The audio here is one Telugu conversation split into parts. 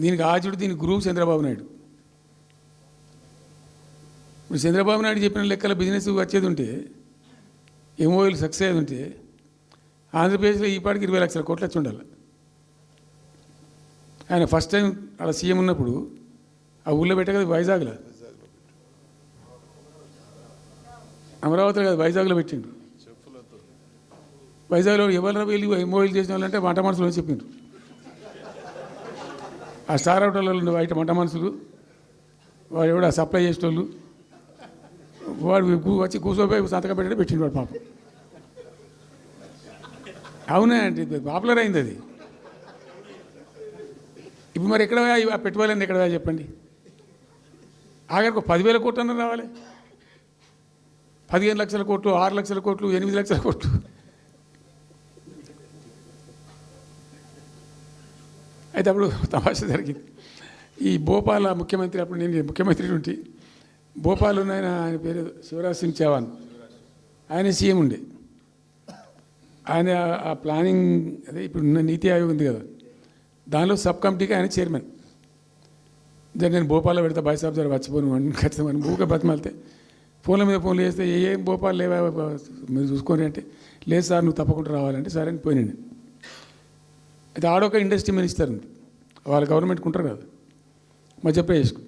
దీనికి ఆచుడు దీనికి గురువు చంద్రబాబు నాయుడు. ఇప్పుడు చంద్రబాబు నాయుడు చెప్పిన లెక్కల బిజినెస్ వచ్చేది ఉంటే, ఎంఓఎల్ సక్సెస్ అయ్యేది ఉంటే ఆంధ్రప్రదేశ్లో ఈ పాటికి 20 లక్షల కోట్లు వచ్చి ఉండాలి. ఆయన ఫస్ట్ టైం అలా సీఎం ఉన్నప్పుడు ఆ ఊళ్ళో పెట్టే కదా వైజాగ్లో, అమరావతిలో కదా వైజాగ్లో పెట్టిండు. వైజాగ్లో ఎవరు వెళ్ళి ఎంఓఎల్ చేసిన వాళ్ళంటే వంట మనుషులు అని చెప్పిండ్రు. ఆ స్టార్ హోటల్లో బయట వంట మనుషులు వాడు ఎవడు సప్లై చేసేటోళ్ళు వాడు వచ్చి కూర్చోపోయి సంతకం పెట్టే పెట్టిండు వాడు పాపం. అవునా అండి, పాపులర్ అయింది అది. ఇప్పుడు మరి ఎక్కడ ఆ పెట్టుబడులన్నీ ఎక్కడ చెప్పండి. ఆఖరికి 10,000 కోట్లు అన్న రావాలి. 15 లక్షల కోట్లు, 6 లక్షల కోట్లు, 8 లక్షల కోట్లు. అయితే అప్పుడు తమాషా జరిగింది. ఈ భోపాల్ ముఖ్యమంత్రి, అప్పుడు నేను ముఖ్యమంత్రి ఉంటే భోపాల్ ఆయన పేరు శివరాజ్ సింగ్ చౌహాన్, ఆయన సీఎం ఉండే. ఆయన ఆ ప్లానింగ్ అదే ఇప్పుడు నీతి ఆయోగ్ ఉంది కదా, దానిలో సబ్ కమిటీకి ఆయన చైర్మన్. నేను భోపాల్లో పెడతా బాయ్సాబ్ జర వచ్చిపోను అని ఖచ్చితంగా ఊగా బతిమాలితే ఫోన్ల మీద ఫోన్లు చేస్తే ఏం భోపాల్ లేవా మీరు చూసుకొని అంటే, లేదు సార్ నువ్వు తప్పకుండా రావాలంటే సరే అని పోయినండి. అయితే ఆడొక ఇండస్ట్రీ మినిస్టర్ ఉంది, వాళ్ళ గవర్నమెంట్కి ఉంటారు కదా మధ్యప్రదేశ్కు.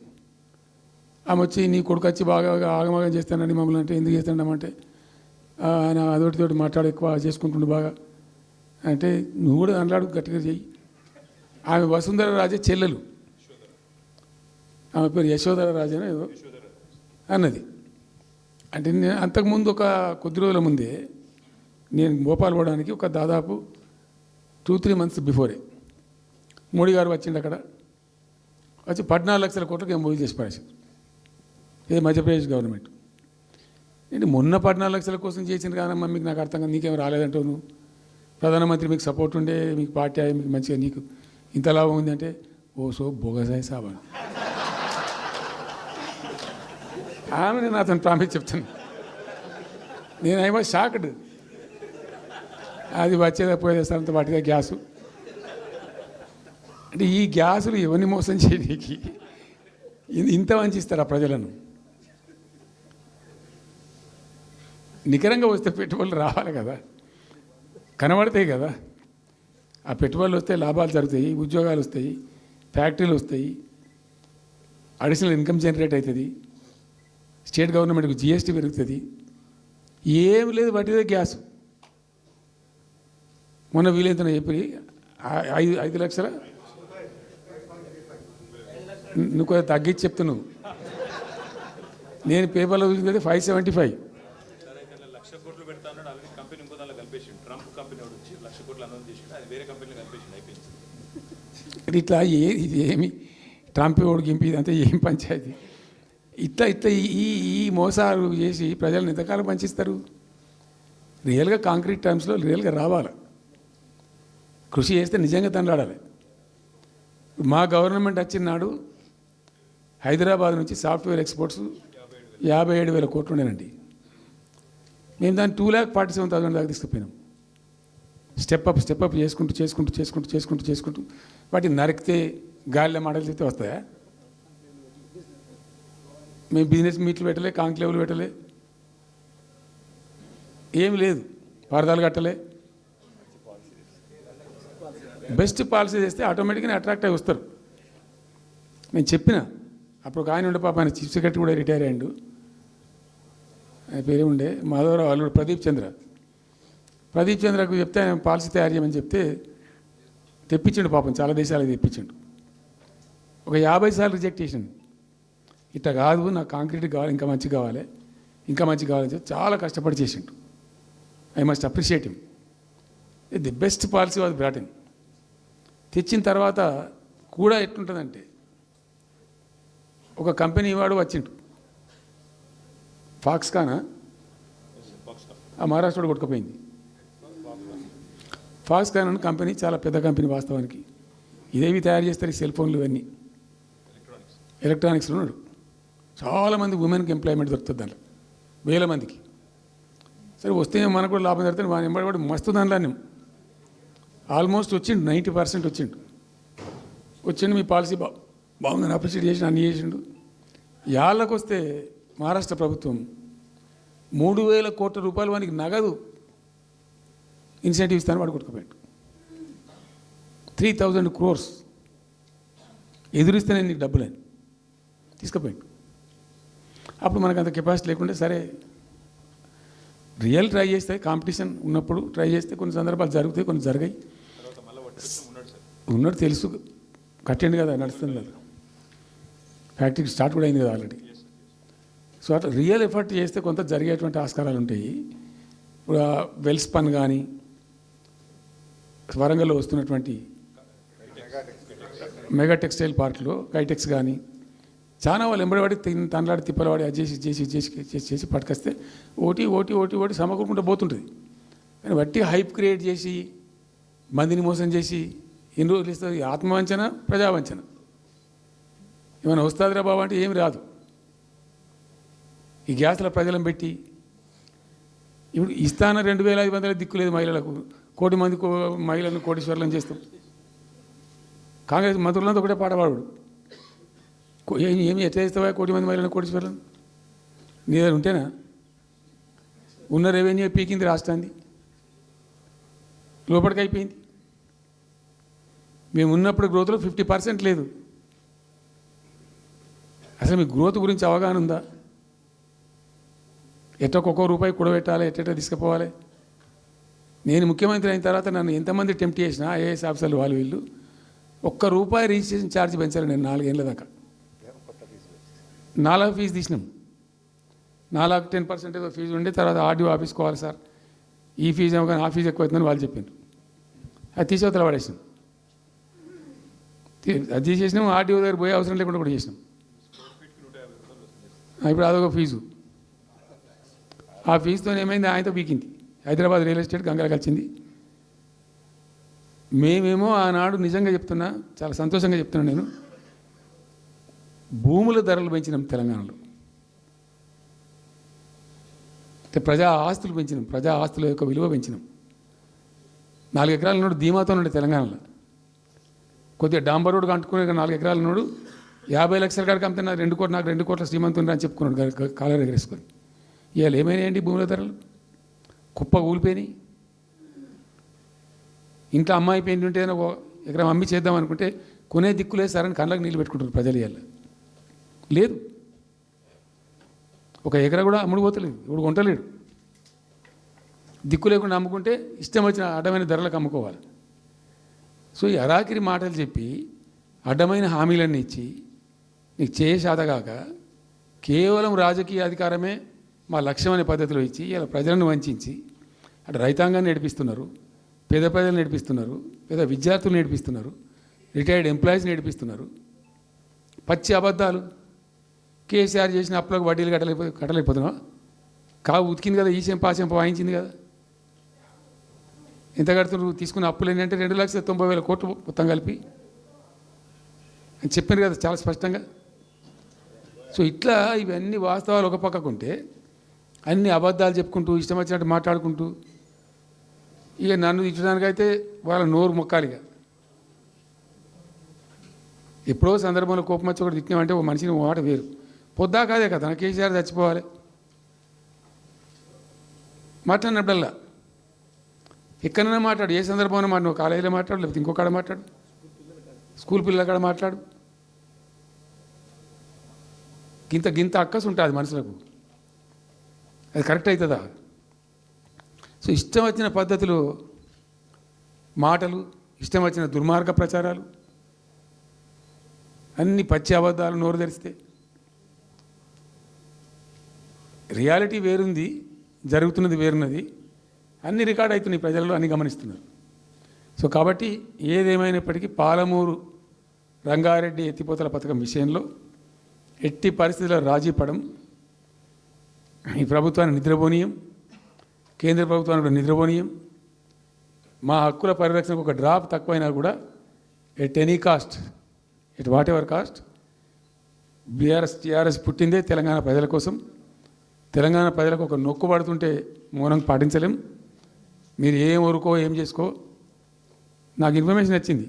ఆమె వచ్చి నీ కొడుకు వచ్చి బాగా ఆగమాగం చేస్తానని మమ్మల్ని అంటే ఎందుకు చేస్తాడమంటే ఆయన అదొకటితోటి మాట్లాడి ఎక్కువ చేసుకుంటుండు బాగా అంటే, నువ్వు కూడా అన్నాడు గట్టిగా చెయ్యి. ఆమె వసుంధర రాజే చెల్లెలు, ఆమె పేరు యశోధర రాజే ఏదో అన్నది. అంటే నేను అంతకుముందు ఒక కొద్ది రోజుల ముందే నేను భోపాల్ పోవడానికి ఒక దాదాపు 2-3 మంత్స్ బిఫోరే మోడీ గారు వచ్చిండు. అక్కడ వచ్చి 14 లక్షల కోట్లకు ఎంఓయూ చేసి పడేసారు. ఇది మధ్యప్రదేశ్ గవర్నమెంట్. నేను మొన్న 14 లక్షల కోసం చేసిన కాదమ్మా, మీకు నాకు అర్థం కాదు, నీకేం రాలేదంటావు నువ్వు. ప్రధానమంత్రి మీకు సపోర్ట్ ఉండే, మీకు పార్టీ అయ్యి మీకు మంచిగా నీకు ఇంత లాభం ఉంది అంటే, ఓ సో బోగసాయి సాబా ఆమె నేను అతను ప్రామిస్ చెప్తాను. నేను ఐ వాజ్ షాక్డ్. అది వచ్చేదా పోయేదంత వాటిగా గ్యాసు అంటే, ఈ గ్యాసులు ఎవరిని మోసం చేయడానికి ఇంత వంచిస్తారా ప్రజలను? నికరంగా వస్తే పెట్టుబడులు రావాలి కదా, కనబడతాయి కదా. ఆ పెట్టుబడులు వస్తే లాభాలు జరుగుతాయి, ఉద్యోగాలు వస్తాయి, ఫ్యాక్టరీలు వస్తాయి, అడిషనల్ ఇన్కమ్ జనరేట్ అవుతుంది, స్టేట్ గవర్నమెంట్కి జిఎస్టీ పెరుగుతుంది. ఏం లేదు, వాటిదే గ్యాస్. మొన్న వీలైతే చెప్పి 5 లక్షల నువ్వు కొంచెం తగ్గించి చెప్తున్నావు. నేను పేపర్లో చూసింది 575. ఇట్లా ఇది ఏమి ట్రంప్ ఓడికి గింపి ఇదంతా ఏం పంచాయతీ? ఇట్లా ఇట్లా ఈ మోసాలు చేసి ప్రజలను ఎంతకాలం పంచిస్తారు? రియల్గా కాంక్రీట్ టర్మ్స్లో రియల్గా రావాలి, కృషి చేస్తే నిజంగా తండ్రాడాలి. మా గవర్నమెంట్ వచ్చిన నాడు హైదరాబాద్ నుంచి సాఫ్ట్వేర్ ఎక్స్పోర్ట్స్ 57,000 కోట్లు ఉండేనండి. మేము దాన్ని 2,47,000 దాకా తీసుకుపోయినాం. స్టెప్ అప్ చేసుకుంటూ వాటిని నరికితే గాలిలో మాటలు చెప్తే వస్తాయా? మేము బిజినెస్ మీట్లు పెట్టలే, కాంక్లేవ్లు పెట్టలే, ఏమి లేదు, పరదాలు కట్టలే. బెస్ట్ పాలసీ చేస్తే ఆటోమేటిక్గా అట్రాక్ట్ అయి వస్తారు. నేను చెప్పిన అప్పుడు ఒక ఆయన ఉండే, పాప ఆయన చీఫ్ సెక్రటరీ కూడా రిటైర్ అయ్యాడు, ఆయన పేరే ఉండే మాధవరావు అల్లుడు ప్రదీప్ చంద్రకు చెప్తే ఆయన పాలసీ తయారు చేయమని చెప్తే తెప్పించండు. పాపం చాలా దేశాలకు తెప్పించండు. ఒక 50 సార్లు రిజెక్ట్ చేసిండు. ఇట్లా కాదు, నాకు కాంక్రీట్ కావాలి, ఇంకా మంచిగా కావాలని చెప్పి చాలా కష్టపడి చేసిండు. I must appreciate him. The best policy was brought in. తెచ్చిన తర్వాత కూడా ఎట్లుంటుందంటే, ఒక కంపెనీ వాడు వచ్చిండు, ఫాక్స్కాన్, ఆ మహారాష్ట్రలో కొట్టుకుపోయింది. ఫాక్స్కాన్ అనే కంపెనీ చాలా పెద్ద కంపెనీ వాస్తవానికి. ఇదేవి తయారు చేస్తారు, ఈ సెల్ ఫోన్లు ఇవన్నీ ఎలక్ట్రానిక్స్లో ఉన్నాడు. చాలామంది ఉమెన్కి ఎంప్లాయ్మెంట్ దొరుకుతుంది దాంట్లో, 1000 మందికి. సరే వస్తే మనకు కూడా లాభం జరుగుతుంది. వాని ఎంబడి మస్తు దానిలో ఆల్మోస్ట్ వచ్చిండు, 90% వచ్చిండు. వచ్చిండు మీ పాలసీ బాగుందని అప్రిషియేట్ చేసిన అన్ని చేసిండు. యాళ్ళకు వస్తే మహారాష్ట్ర ప్రభుత్వం 3,000 కోట్ల రూపాయలు వానికి నగదు ఇన్సెంటివ్ ఇస్తాను వాడు కొట్టుకుపోయాడు. 3,000 crores ఎదురిస్తే నేను నీకు డబ్బులని తీసుకుపోయాడు. అప్పుడు మనకు అంత కెపాసిటీ లేకుంటే సరే రియల్ ట్రై చేస్తే కాంపిటీషన్ ఉన్నప్పుడు ట్రై చేస్తే కొన్ని సందర్భాలు జరుగుతాయి, కొన్ని జరిగాయి. ఉన్నట్టు తెలుసు, కట్టండి కదా, నడుస్తుంది కదా, ఫ్యాక్టరీ స్టార్ట్ కూడా అయింది కదా ఆల్రెడీ. సో అట్లా రియల్ ఎఫర్ట్ చేస్తే కొంత జరిగేటువంటి ఆస్కారాలు ఉంటాయి. ఇప్పుడు వెల్స్ పన్ కానీ వరంగల్లో వస్తున్నటువంటి మెగా టెక్స్టైల్ పార్క్లో కైటెక్స్ కానీ చాలా వాళ్ళు ఎంబడివాడి తనలాడి తిప్పలవాడి అది చేసి చేసి చేసి చేసి చేసి పట్టుకొస్తే ఓటీ ఓటీ ఓటీ ఓటీ సమకూరుకుంటూ పోతుంటుంది. కానీ వట్టి హైప్ క్రియేట్ చేసి మందిని మోసం చేసి ఎన్ని రోజులు ఇస్తుంది? ఆత్మవంచన, ప్రజావంచన. ఏమైనా వస్తుందిరా బాబు అంటే ఏమి రాదు. ఈ గ్యాస్ల ప్రజలను పెట్టి ఇప్పుడు ఇస్తాన 2,500 దిక్కులేదు మహిళలకు, 1 కోటి మంది మహిళలను కోటీశ్వర్లను చేస్తాం. కాంగ్రెస్ మంత్రులంతా ఒకటే పాట పాడు, ఏమి ఎట్లా చేస్తావా 1 కోటి మంది మహిళలను కోటీశ్వర్లను? నీ దగ్గర ఉంటేనా? ఉన్న రెవెన్యూ పీకింది రాష్ట్రాన్ని, లోపలికి అయిపోయింది. మేము ఉన్నప్పుడు గ్రోత్లో 50% లేదు. అసలు మీ గ్రోత్ గురించి అవగాహన ఉందా? ఒక్కొక్క రూపాయి కూడబెట్టాలి, ఎట్ట తీసుకుపోవాలి? నేను ముఖ్యమంత్రి అయిన తర్వాత నన్ను ఎంతమంది టెంప్ట్ చేసినా ఐఏఎస్ ఆఫీసర్లు వాళ్ళు వీళ్ళు ₹1 రిజిస్ట్రేషన్ ఛార్జ్ పెంచారు. నేను 4 ఏళ్ళ దాకా 4 ఫీజు తీసినాం. 4 10% ఏదో ఫీజు ఉండి తర్వాత ఆర్డీఓ ఆఫీస్కోవాలి సార్, ఈ ఫీజు ఏమో కానీ ఆ ఫీజు ఎక్కువ అవుతుందని వాళ్ళు చెప్పారు. అది తీసేవతల పడేసినాం. అది తీసేసినాం, ఆర్డీఓ దగ్గర పోయే అవసరం లేకుండా కూడా చేసినాం. ఇప్పుడు అదొక ఫీజు. ఆ ఫీజుతో ఏమైంది? ఆయనతో పీకింది. హైదరాబాద్ రియల్ ఎస్టేట్ గంగల కలిసింది. మేమేమో ఆనాడు నిజంగా చెప్తున్నా, చాలా సంతోషంగా చెప్తున్నాను నేను, భూముల ధరలు పెంచినాం తెలంగాణలో. ప్రజా ఆస్తులు పెంచినాం, ప్రజా ఆస్తుల యొక్క విలువ పెంచినాం. 4 ఎకరాల నోడు ధీమాతో ఉండే తెలంగాణలో. కొద్దిగా డాంబర్ రోడ్డు అంటుకునే 4 ఎకరాల నోడు 50 లక్షల కాడికి అమ్మితే నాకు 2 కోట్ల శ్రీమంతుని అని చెప్పుకున్నాడు కాలర్ ఎగరేసుకొని. ఇవాళ ఏమైనాయండి భూముల ధరలు? కుప్ప కూలిపోయినాయి. ఇంట్లో అమ్మాయి పెయింట్ ఉంటే ఒక ఎకరం అమ్మి చేద్దాం అనుకుంటే కొనే దిక్కులేదు సార్ అని కళ్ళకి నీళ్ళు పెట్టుకుంటారు ప్రజలు. ఇవాళ లేదు, ఒక ఎకరా కూడా అమ్ముడు పోతలేదు, ఇప్పుడు కొంటలేడు. దిక్కు లేకుండా అమ్ముకుంటే ఇష్టం వచ్చిన అడ్డమైన ధరలకు అమ్ముకోవాలి. సో ఈ అరాకిరి మాటలు చెప్పి అడ్డమైన హామీలన్నీ ఇచ్చి నీకు చేసాదగాక కేవలం రాజకీయ అధికారమే మా లక్ష్యం అనే పద్ధతిలో ఇచ్చి ఇలా ప్రజలను వంచి అటు రైతాంగాన్ని నడిపిస్తున్నారు, పేద ప్రజలు నడిపిస్తున్నారు, పేద విద్యార్థులు నడిపిస్తున్నారు, రిటైర్డ్ ఎంప్లాయీస్ నడిపిస్తున్నారు. పచ్చి అబద్ధాలు. కేసీఆర్ చేసిన అప్పులకు వడ్డీలు కట్టలేకపోతున్నావా? కావు ఉతికింది కదా, ఈ చెంప ఆ చెంప వాయించింది కదా. ఎంత కడుతున్నారు? తీసుకున్న అప్పులు ఏంటంటే 2,90,000 కోట్లు మొత్తం కలిపి అని చెప్పారు కదా చాలా స్పష్టంగా. సో ఇట్లా ఇవన్నీ వాస్తవాలు ఒక పక్కకుంటే అన్ని అబద్ధాలు చెప్పుకుంటూ ఇష్టం వచ్చినట్టు మాట్లాడుకుంటూ ఇక నన్ను తిట్టడానికైతే వాళ్ళ నోరు మొక్కాలిగా. ఎప్పుడో సందర్భంలో కోపం వచ్చి ఒకటి తిట్టినామంటే ఓ మనిషిని మాట వేరు. పొద్దా కాదే కదా నా కేసీఆర్ చచ్చిపోవాలి మాట్లాడినప్పుడల్లా ఎక్కడైనా మాట్లాడు, ఏ సందర్భంలో మాట, నువ్వు కాలేజీలో మాట్లాడు, లేకపోతే ఇంకొకడ మాట్లాడు, స్కూల్ పిల్లల కాడ మాట్లాడు. గింత అక్కసు ఉంటుంది మనుషులకు. అది కరెక్ట్ అవుతుందా? సో ఇష్టం వచ్చిన పద్ధతులు, మాటలు, ఇష్టం వచ్చిన దుర్మార్గ ప్రచారాలు, అన్ని పచ్చి అబద్ధాలు నోరు తెరిస్తే. రియాలిటీ వేరుంది, జరుగుతున్నది వేరున్నది, అన్ని రికార్డ్ అవుతున్నాయి, ప్రజల్లో అన్ని గమనిస్తున్నారు. సో కాబట్టి ఏదేమైనప్పటికీ పాలమూరు రంగారెడ్డి ఎత్తిపోతల పథకం విషయంలో ఎట్టి పరిస్థితుల్లో రాజీ పడం. ఈ ప్రభుత్వాన్ని నిద్రపోనీయం, కేంద్ర ప్రభుత్వాన్ని కూడా నిద్రపోనీయం. మా హక్కుల పరిరక్షణకు ఒక డ్రాప్ తక్కువైనా కూడా at any cost, at whatever cost, TRS పుట్టిందే తెలంగాణ ప్రజల కోసం. తెలంగాణ ప్రజలకు ఒక నొక్కు పడుతుంటే మౌనం పాటించలేం. మీరు ఏం ఊరుకో ఏం చేసుకో. నాకు ఇన్ఫర్మేషన్ వచ్చింది,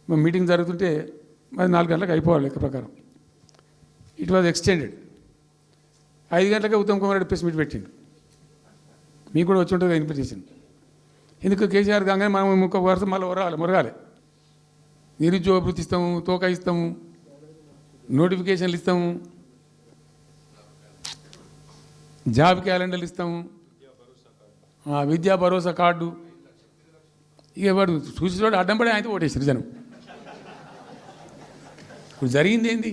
మా మీటింగ్ జరుగుతుంటే మరి 4 గంటలకు అయిపోవాలి లెక్క ప్రకారం. It was extended. 5 గంటలకే ఉత్తమ్ కుమార్ రెడ్డి ప్రెస్ మీట్ పెట్టిండు. మీకు కూడా వచ్చి ఉంటుంది ఇన్విటేషన్. ఎందుకు కేసీఆర్ కాగానే మనం ఇంకొక వరుస మళ్ళీ మొరగాలి. నిరుద్యోగ భృతి ఇస్తాము, తోక ఇస్తాము, నోటిఫికేషన్లు ఇస్తాము, జాబ్ క్యాలెండర్లు ఇస్తాము, విద్యా భరోసా కార్డు. ఇక వాడు చూసి అడ్డం పడి అయితే ఓటేసారు జనం. ఇప్పుడు జరిగింది ఏంది?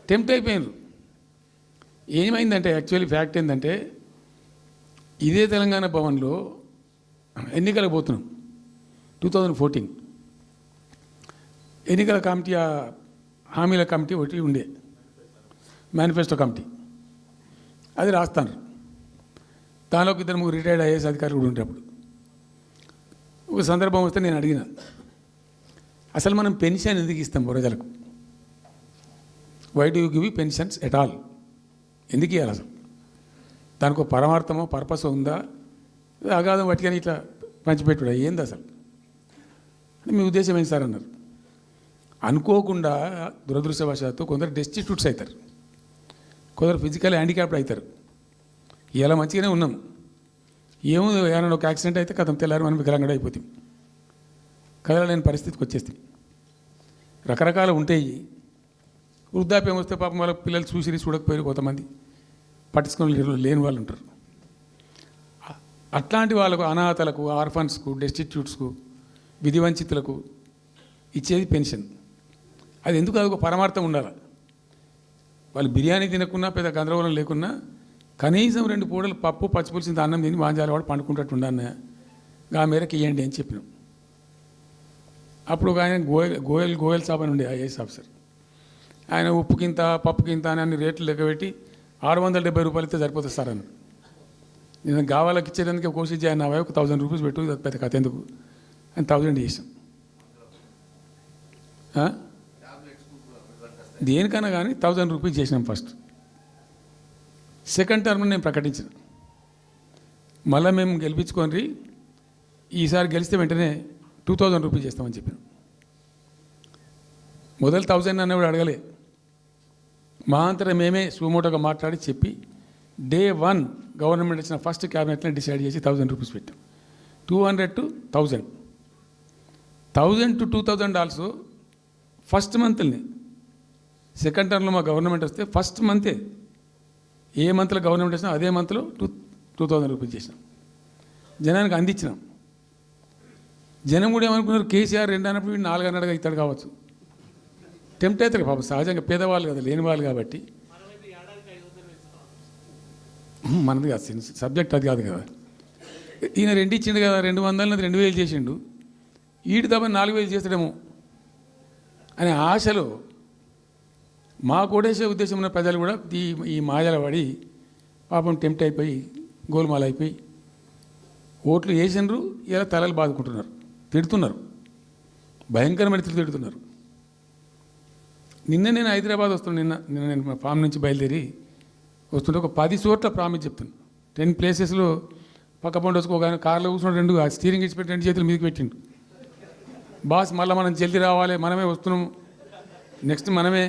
టెంప్ట్ అయిపోయినారు. ఏమైందంటే యాక్చువల్లీ ఫ్యాక్ట్ ఏంటంటే ఇదే తెలంగాణ భవన్లో ఎన్నికలకు పోతున్నాం 2014. ఎన్నికల కమిటీ, హామీల కమిటీ ఒకటి ఉండే, మేనిఫెస్టో కమిటీ, అది రాస్తాను. దానిలో 2-3 రిటైర్డ్ ఐఏఎస్ అధికారులు కూడా ఉండేటప్పుడు ఒక సందర్భం వస్తే నేను అడిగిన, అసలు మనం పెన్షన్ ఎందుకు ఇస్తాం ప్రజలకు? Why do you give pensions at all? ఎందుకు ఇవ్వాలి అసలు? దానికి ఒక పరమార్థమో పర్పస్ ఉందా? అగాధం పట్టుకొని ఇట్లా పంచిపెట్టుడా ఏంది అసలు అని మీ ఉద్దేశం ఏంటి సార్ అన్నారు. అనుకోకుండా దురదృష్టవశాత్తు కొందరు డెస్టిట్యూట్స్ అవుతారు, కొందరు ఫిజికల్ హ్యాండిక్యాప్డ్ అవుతారు. ఇలా మంచిగానే ఉన్నాం, ఏమో ఏమైనా ఒక యాక్సిడెంట్ అయితే కథం తెల్లారి మనం వికలంగా అయిపోతాం, కదలలేని పరిస్థితికి వచ్చేస్తాం. రకరకాలు ఉంటాయి. వృద్ధాప్యం వస్తే పాపం వాళ్ళ పిల్లలు చూడకపోయారు, కొంతమంది పట్టించుకొని లేని వాళ్ళు ఉంటారు. అట్లాంటి వాళ్ళకు, అనాథలకు, ఆర్ఫన్స్కు, డెస్టిట్యూట్స్కు, విధివంచితులకు ఇచ్చేది పెన్షన్. అది ఎందుకు? అది ఒక పరమార్థం ఉండాలి. వాళ్ళు బిర్యానీ తినకున్నా, పెద్ద గందరగోళం లేకున్నా కనీసం 2 పూటలు పప్పు పచ్చిపులిసిన అన్నం తిని వాంజాల వాడు పండుకుంటట్టు ఉండన్న ఆ మేరకు ఇవ్వండి అని చెప్పినాం. అప్పుడు ఒక ఆయన గోయల్ సాబ్ అని ఉండే ఐఏఎస్ ఆఫీసర్. ఆయన ఉప్పుకింత పప్పుకింత అని అన్ని రేట్లు లెక్కబెట్టి 670 రూపాయలు ఇస్తే సరిపోతుంది సార్ అన్న. నేను గావాలకి ఇచ్చేదానికి కోసి ఆయన 1000 రూపీస్ పెట్టు, పెద్ద కథ ఎందుకు అని 1000 చేసాం. దేనికన్నా కానీ 1000 రూపీస్ చేసినాం ఫస్ట్. సెకండ్ టర్మ్ నేను ప్రకటించిన, మళ్ళీ మేము గెలిపించుకొని ఈసారి గెలిస్తే వెంటనే 2000 రూపీస్ చేస్తామని చెప్పాను. మొదలు 1000 అన్న కూడా అడగలే, మా అంతటా మేమే సుమోటోగా మాట్లాడి చెప్పి డే 1 గవర్నమెంట్ వచ్చిన ఫస్ట్ క్యాబినెట్లో డిసైడ్ చేసి 1000 రూపీస్ పెట్టాం. 200 to 1000, 1000 to 2000 also first మంత్ని. Second టర్మ్లో మా గవర్నమెంట్ వస్తే ఫస్ట్ మంతే, ఏ మంత్లో గవర్నమెంట్ వచ్చినా అదే మంత్లో 2000 రూపీస్ చేసినాం, జనానికి అందించినాం. జనం కూడా ఏమనుకున్నారు, కేసీఆర్ 2 అన్నప్పుడు 4 అన్నట్టుగా ఇస్తాడు కావచ్చు, టెంప్ట్ అవుతారు పాపం. సహజంగా పేదవాళ్ళు కదా, లేని వాళ్ళు కాబట్టి. మనది కాదు సబ్జెక్ట్, అది కాదు కదా. ఈయన 2 ఇచ్చిండు కదా, 200 2000 చేసిండు, ఈడు తప్ప 4000 చేస్తాడేమో అనే ఆశలో మా కోటేసే ఉద్దేశం ఉన్న ప్రజలు కూడా ఈ మాయల పడి పాపం టెంప్ట్ అయిపోయి గోల్మాల్ అయిపోయి ఓట్లు వేసినారు. ఇలా తలలు బాదుకుంటున్నారు, తిడుతున్నారు, భయంకరమైన తిడుతున్నారు. నిన్న నేను హైదరాబాద్ వస్తున్నాను. నిన్న నేను మా ఫామ్ నుంచి బయలుదేరి వస్తుంటే ఒక 10 చోట్ల ప్రామిస్ చెప్తున్నాను. 10 ప్లేసెస్లో పక్క పండు వచ్చుకోగానే కార్లో కూర్చున్నాడు, 2 స్టీరింగ్ ఇచ్చిపెట్టి 2 చేతులు మీదకి పెట్టిండు. బాస్ మళ్ళీ మనం జల్దీ రావాలి, మనమే వస్తున్నాము, నెక్స్ట్ మనమే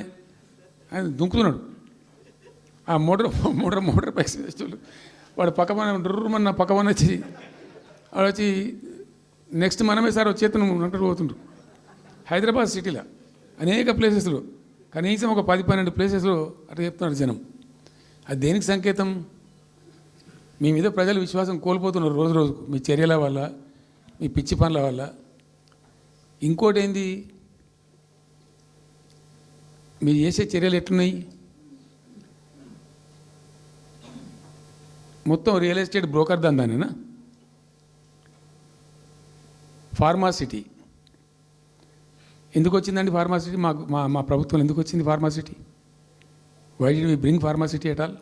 ఆయన దుంకుతున్నాడు. ఆ మోటార్ పైకి వేసేవాళ్ళు వాడు పక్కన డుర్రమన్న పక్కన వచ్చి వాడు వచ్చి నెక్స్ట్ మనమే సార్ వచ్చేతను అంటారు పోతుండ్రు. హైదరాబాద్ సిటీలో అనేక ప్లేసెస్లో కనీసం ఒక 10-12 ప్లేసెస్లో అట్లా చెప్తున్నారు జనం. అది దేనికి సంకేతం? మీ మీద ప్రజలు విశ్వాసం కోల్పోతున్నారు రోజు రోజుకు, మీ చర్యల వల్ల, మీ పిచ్చి పనుల వల్ల. ఇంకోటి ఏంది, మీరు చేసే చర్యలు ఎట్లున్నాయి? మొత్తం రియల్ ఎస్టేట్ బ్రోకర్ దందానేనా? ఫార్మాసిటీ ఎందుకు వచ్చిందండి? ఫార్మాసిటీ మా ప్రభుత్వం ఎందుకు వచ్చింది pharma city? Why did we bring pharma city at all?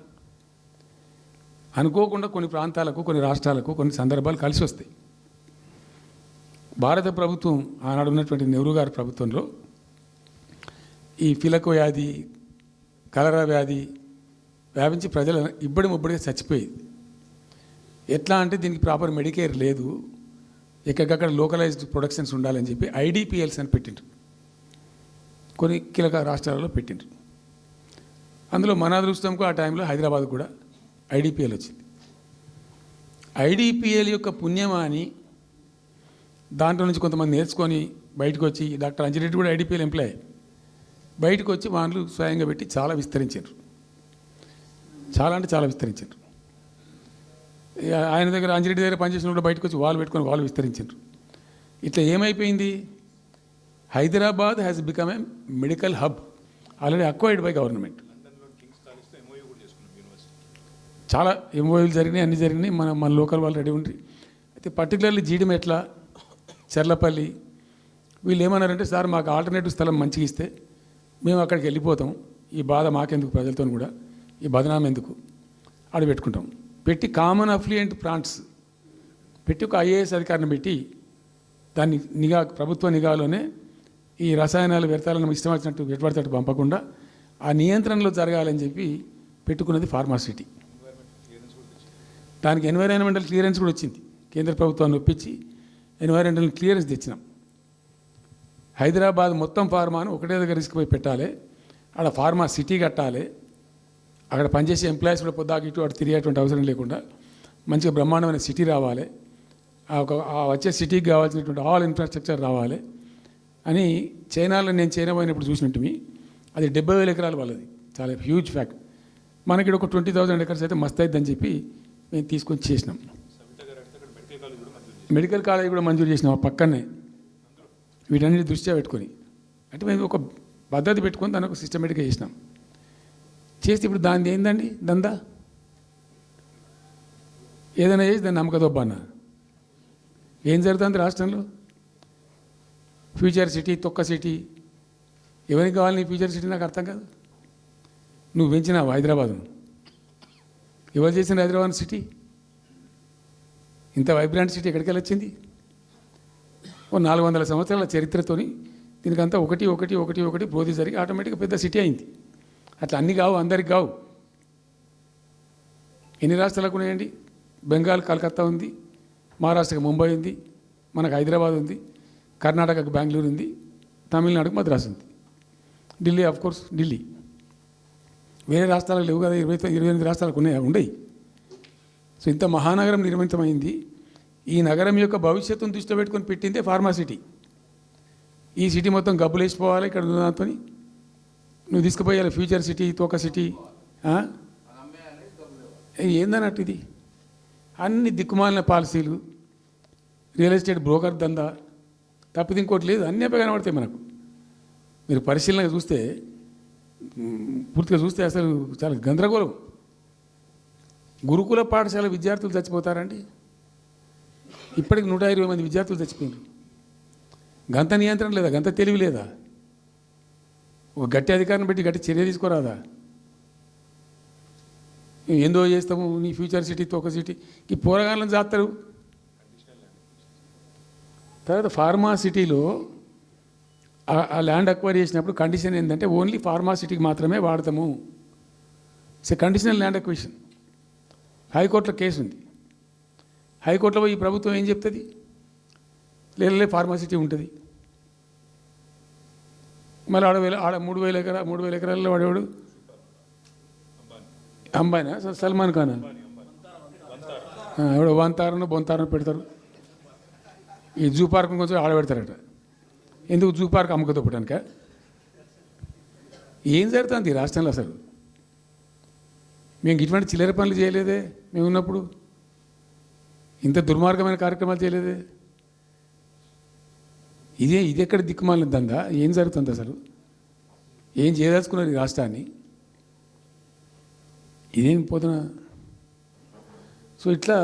అనుకోకుండా కొన్ని ప్రాంతాలకు, కొన్ని రాష్ట్రాలకు కొన్ని సందర్భాలు కలిసి వస్తాయి. భారత ప్రభుత్వం ఆనాడు ఉన్నటువంటి నెహ్రూ గారి ప్రభుత్వంలో ఈ ఫిలకో వ్యాధి, కలరా వ్యాధి వ్యాపించి ప్రజలు ముబ్బడిగా చచ్చిపోయేది. ఎట్లా అంటే దీనికి ప్రాపర్ మెడికేర్ లేదు, ఎక్కడికక్కడ లోకలైజ్డ్ ప్రొడక్షన్స్ ఉండాలని చెప్పి ఐడిపిఎల్స్ అని పెట్టిండ్రు. కొన్ని కీలక రాష్ట్రాలలో పెట్టిండ్రు. అందులో మన అదృష్టంకు ఆ టైంలో హైదరాబాద్ కూడా ఐడిపిఎల్ వచ్చింది. ఐడిపిఎల్ యొక్క పుణ్యమా అని దాంట్లో నుంచి కొంతమంది నేర్చుకొని బయటకు వచ్చి, డాక్టర్ అంజిరెడ్డి కూడా ఐడిపిఎల్ ఎంప్లాయ్, బయటకు వచ్చి వాళ్ళు స్వయంగా పెట్టి చాలా విస్తరించారు. చాలా అంటే చాలా విస్తరించారు. ఆయన దగ్గర అంజిరెడ్డి దగ్గర పనిచేసిన కూడా బయటకు వచ్చి వాళ్ళు పెట్టుకొని వాళ్ళు విస్తరించారు. ఇట్లా ఏమైపోయింది, Hyderabad has become a medical hub, already acquired by government. చాలా ఎంఓయూలు జరిగినాయి, అన్నీ జరిగినాయి. మన లోకల్ వాళ్ళు రెడీ ఉండి. అయితే పర్టికులర్లీ జీడిమెట్ల, చర్లపల్లి వీళ్ళు ఏమన్నారంటే, సార్ మాకు ఆల్టర్నేటివ్ స్థలం మంచిగా ఇస్తే మేము అక్కడికి వెళ్ళిపోతాం, ఈ బాధ మాకెందుకు, ప్రజలతో కూడా ఈ బదనాం ఎందుకు, ఆడ పెట్టుకుంటాం. పెట్టి కామన్ అఫ్లుయెంట్ ప్లాంట్స్ పెట్టి ఒక ఐఏఎస్ అధికారిని పెట్టి దాన్ని నిఘా, ప్రభుత్వ నిఘాలోనే ఈ రసాయనాలు వ్యర్థాలను ఇష్టం వచ్చినట్టు ఎటుపడినట్టు పంపకుండా ఆ నియంత్రణలో జరగాలని చెప్పి పెట్టుకున్నది ఫార్మాసిటీ. దానికి ఎన్వైరాన్మెంటల్ క్లియరెన్స్ కూడా వచ్చింది. కేంద్ర ప్రభుత్వాన్ని ఒప్పించి ఎన్వైరాన్మెంటల్ క్లియరెన్స్ తెచ్చినాం. హైదరాబాద్ మొత్తం ఫార్మాను ఒకటే దగ్గర తీసుకుపోయి పెట్టాలి, ఆడ ఫార్మా సిటీ కట్టాలి, అక్కడ పనిచేసే ఎంప్లాయీస్ కూడా పొద్దాకి ఇటు అటు తిరిగేటువంటి అవసరం లేకుండా మంచిగా బ్రహ్మాండమైన సిటీ రావాలి, ఆ వచ్చే సిటీకి కావాల్సినటువంటి ఆల్ ఇన్ఫ్రాస్ట్రక్చర్ రావాలి అని చైనాలో నేను చైనా పోయినప్పుడు చూసినట్టు అది 70,000 ఎకరాలు వాళ్ళది, చాలా హ్యూజ్ ఫ్యాక్ట్. మనకి ఒక 20,000 ఎకర్స్ అయితే మస్తు అవుతుందని చెప్పి మేము తీసుకొని చేసినాం. మెడికల్ కాలేజ్ కూడా మంజూరు చేసినాం ఆ పక్కనే, వీటన్నిటి దృష్ట్యా పెట్టుకొని. అంటే మేము ఒక పద్ధతి పెట్టుకొని దాన్ని ఒక సిస్టమేటిక్గా చేసినాం. చేస్తే ఇప్పుడు దాన్ని ఏందండి దందా, ఏదైనా చేసి దాన్ని నమ్మకదొబ్బన్న. ఏం జరుగుతుంది రాష్ట్రంలో? ఫ్యూచర్ సిటీ, తొక్క సిటీ, ఎవరికి కావాలి నీ ఫ్యూచర్ సిటీ? నాకు అర్థం కాదు. నువ్వు పెంచినావు హైదరాబాద్ను, ఎవరు చేసిన హైదరాబాద్ సిటీ? ఇంత వైబ్రాంట్ సిటీ ఎక్కడికి వచ్చింది? ఓ 400 సంవత్సరాల చరిత్రతోని దీనికంతా ఒకటి ఒకటి ఒకటి ఒకటి బోధి జరిగి ఆటోమేటిక్గా పెద్ద సిటీ అయింది. అట్లా అన్నీ కావు, అందరికి కావు. ఎన్ని రాష్ట్రాలకు ఉన్నాయండి? బెంగాల్ కలకత్తా ఉంది, మహారాష్ట్రకి ముంబై ఉంది, మనకు హైదరాబాద్ ఉంది, కర్ణాటకకు బెంగళూరు ఉంది, తమిళనాడుకు మద్రాసు ఉంది, ఢిల్లీ ఆఫ్ కోర్స్ ఢిల్లీ. వేరే రాష్ట్రాలకు లేవు కదా, 28 రాష్ట్రాలకు ఉన్నాయి, ఉండయి. సో ఇంత మహానగరం నిర్మితమైంది. ఈ నగరం యొక్క భవిష్యత్తును దృష్టిలో పెట్టుకొని పెట్టిందే ఫార్మాసిటీ. ఈ సిటీ మొత్తం గబ్బులు వేసిపోవాలి ఇక్కడ దాంతో, నువ్వు తీసుకుపోయాలి ఫ్యూచర్ సిటీ, తోక సిటీ. ఏందన్నట్టు ఇది? అన్ని దిక్కుమాలిన పాలసీలు, రియల్ ఎస్టేట్ బ్రోకర్ దందా తప్పితే ఇంకోటి లేదు. అన్నీ అప్పే కనబడతాయి మనకు. మీరు పరిశీలనగా చూస్తే, పూర్తిగా చూస్తే అసలు చాలా గందరగోళం. గురుకుల పాఠశాల విద్యార్థులు చచ్చిపోతారండి. ఇప్పటికి 120 మంది విద్యార్థులు చచ్చిపోయారు. గంత నియంత్రణ లేదా? గంత తెలివి లేదా? ఒక గట్టి అధికారిని పెట్టి గట్టి చర్య తీసుకోరాదా? ఏందో చేస్తాము నీ ఫ్యూచర్ సిటీ, తోక సిటీ, ఈ పోరగాళ్ళని చేస్తారు. తర్వాత ఫార్మా సిటీలో ఆ ల్యాండ్ అక్వైర్ చేసినప్పుడు కండిషన్ ఏంటంటే ఓన్లీ ఫార్మా సిటీకి మాత్రమే వాడతాము. It's a conditional land acquisition. హైకోర్టులో కేసు ఉంది. హైకోర్టులో ఈ ప్రభుత్వం ఏం చెప్తుంది? లేలే ఫార్మా సిటీ ఉంటుంది. మళ్ళీ ఆడ 3,000 ఎకరాల్లో వాడేవాడు అంబాయినా, సల్మాన్ ఖానా, ఎవడో బొంతారను పెడతారు. ఈ జూ పార్క్ కొంచెం ఆడబెడతారట. ఎందుకు? జూ పార్క్ అమ్మకదొప్పటానిక? ఏం జరుగుతుంది ఈ రాష్ట్రంలో అసలు? మేము ఇటువంటి చిల్లర పనులు చేయలేదే మేము ఉన్నప్పుడు, ఇంత దుర్మార్గమైన కార్యక్రమాలు చేయలేదే. ఇది ఎక్కడ దిక్కుమాలిన దందా? ఏం జరుగుతుంది అసలు? ఏం చేయదలుచుకున్నారు ఈ రాష్ట్రాన్ని? ఇదేం పోతున్న. సో ఇట్లా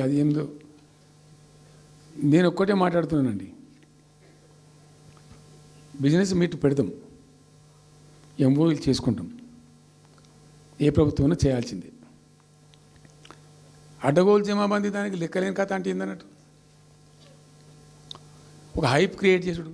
అది ఏందో నేను ఒక్కటే మాట్లాడుతున్నానండి. బిజినెస్ మీట్ పెడతాం, ఎంఓయూలు చేసుకుంటాం, ఏ ప్రభుత్వం చేయాల్సిందే. అడ్డగోలు జమాబందీ దానికి లెక్కలేని కథ అంటే ఏందన్నట్టు ఒక హైప్ క్రియేట్ చేసుడు.